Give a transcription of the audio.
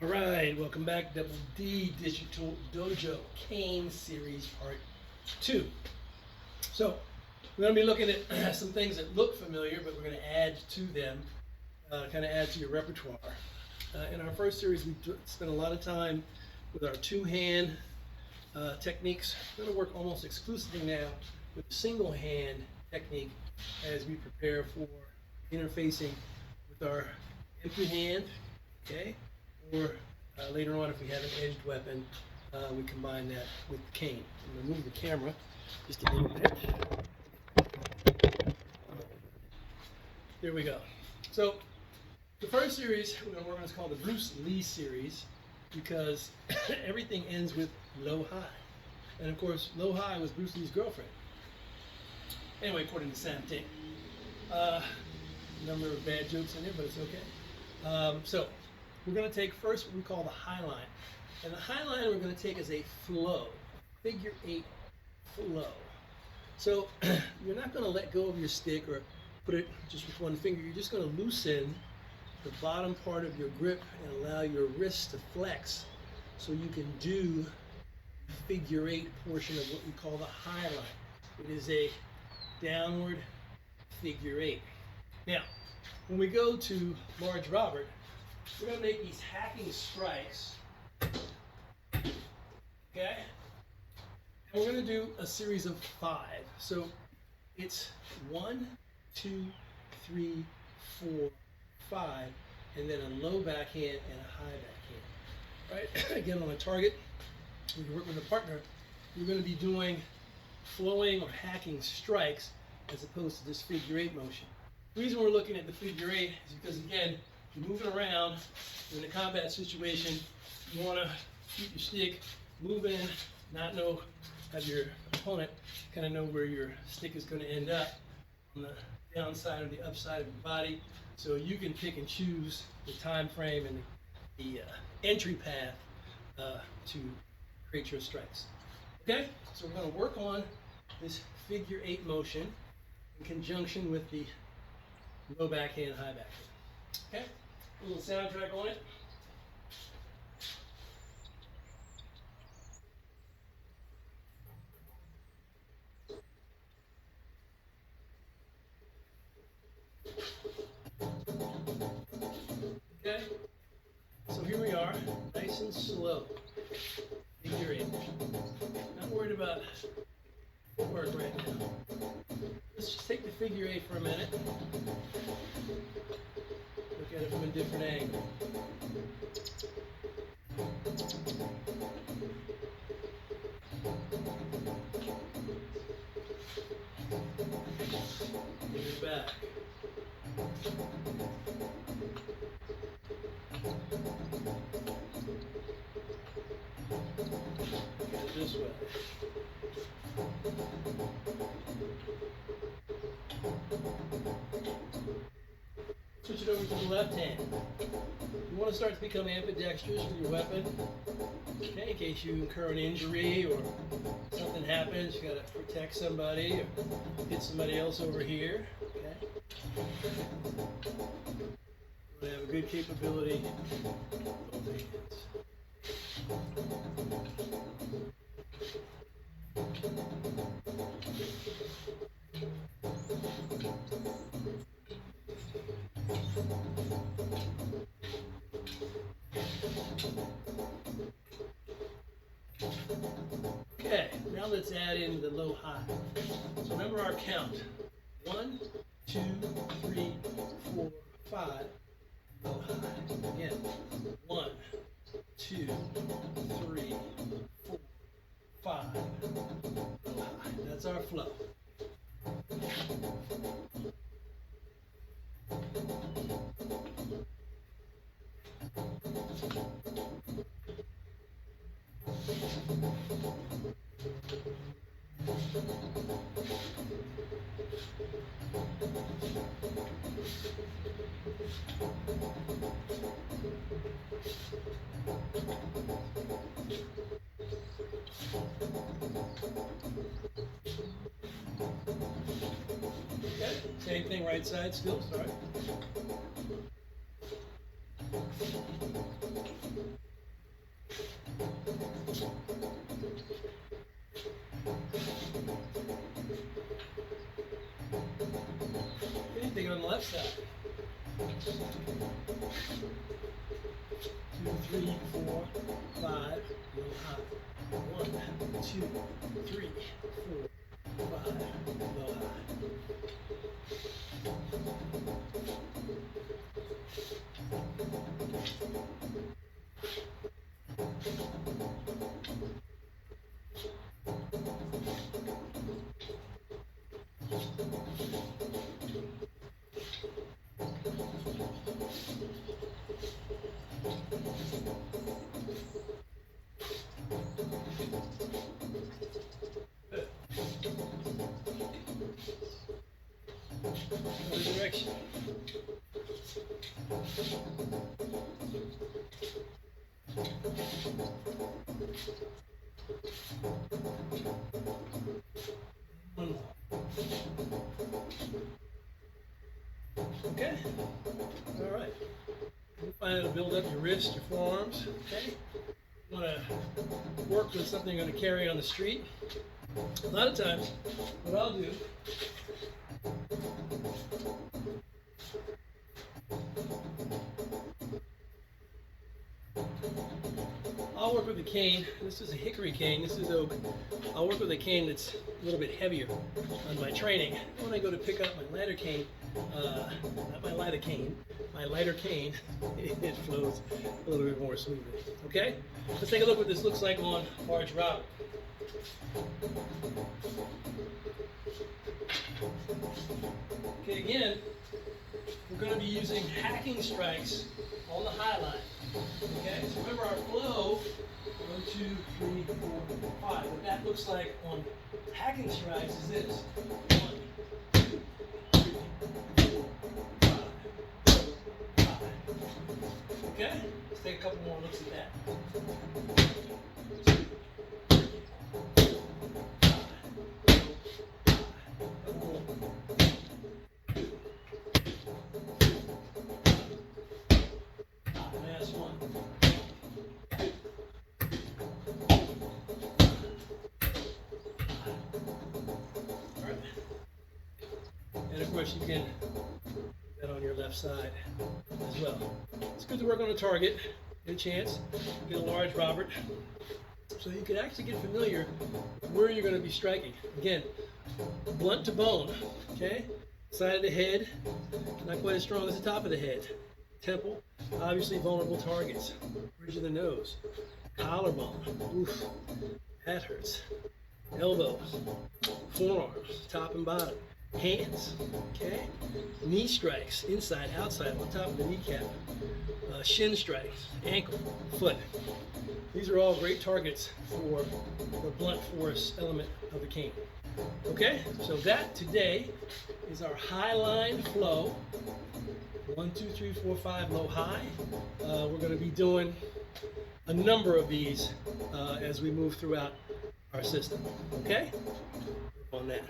All right, welcome back. Double D Digital Dojo Cane Series Part 2. So, we're going to be looking at some things that look familiar, but we're going to add to them, kind of add to your repertoire. In our first series, we spent a lot of time with our two-hand techniques. We're going to work almost exclusively now with a single-hand technique as we prepare for interfacing with our empty hand, okay? Or later on, if we have an edged weapon, we combine that with the cane. I'm going to move the camera just a little bit. There we go. So the first series we're going to work on is called the Bruce Lee series because everything ends with low high. And of course, low high was Bruce Lee's girlfriend. Anyway, according to Sam Ting. Number of bad jokes in there, but it's okay. So we're going to take first what we call the high line. And the high line we're going to take as a flow, figure 8 flow. So you're not going to let go of your stick or put it just with one finger. You're just going to loosen the bottom part of your grip and allow your wrist to flex so you can do the figure 8 portion of what we call the high line. It is a downward figure 8. Now, when we go to Large Robert, we're going to make these hacking strikes, okay? And we're going to do a series of 5. So it's 1, 2, 3, 4, 5, and then a low backhand and a high backhand. Right? Again, on a target, when you work with a partner, you're going to be doing flowing or hacking strikes as opposed to this figure 8 motion. The reason we're looking at the figure 8 is because, again, you're moving around in a combat situation. You want to keep your stick moving, not know, have your opponent kind of know where your stick is going to end up on the downside or the upside of your body. So you can pick and choose the time frame and the entry path to create your strikes. Okay? So we're going to work on this figure 8 motion in conjunction with the low backhand, high backhand. Okay? A little soundtrack on it. Okay? So here we are, nice and slow. Figure 8. Not worried about work right now. Let's just take the figure 8 for a minute. Look at it from a different angle. Move it back. Get it this way. Switch it over to the left hand. You want to start to become ambidextrous with your weapon. Okay, in case you incur an injury or something happens, you got to protect somebody or hit somebody else over here. Okay. We have a good capability with both hands. Okay, now let's add in the low high. So remember our count. 1, 2, 3, 4, 5. Low high. Again. 1, 2, 3, 4, 5. Low high. That's our flow. Okay, same thing, right side still, sorry. left side. 2, 3, 4, 5, low high. 1, 2, 3, 4, 5, low high. Other direction. Okay. All right. You find it'll build up your wrist, your forearms. Okay. You want to work with something you're going to carry on the street. A lot of times, what I'll do I'll work with a cane. This is a hickory cane. This is oak. I'll work with a cane that's a little bit heavier on my training. When I go to pick up my lighter cane, not my lighter cane, my lighter cane, it flows a little bit more smoothly. Okay? Let's take a look what this looks like on Barge Robert. Okay, again, we're going to be using hacking strikes on the high line. Okay, so remember our flow, 1, 2, 3, 4, 5. What that looks like on hacking strikes is this. 1, 2, 3, 4, 5, 5. Okay, let's take a couple more looks at that. 2, 3, 4, 5. Last one. All right. And of course you can put that on your left side as well. It's good to work on a target. Get a chance, get a large Robert, so you can actually get familiar with where you're going to be striking. Again, blunt to bone, okay? Side of the head, not quite as strong as the top of the head. Temple, obviously vulnerable targets. Bridge of the nose, collarbone, oof, that hurts. Elbows, forearms, top and bottom. Hands, okay? Knee strikes, inside, outside, on top of the kneecap. Shin strikes, ankle, foot. These are all great targets for the blunt force element of the cane. Okay, so that today is our high line flow. 1, 2, 3, 4, 5, low high. We're going to be doing a number of these as we move throughout our system. Okay? On that.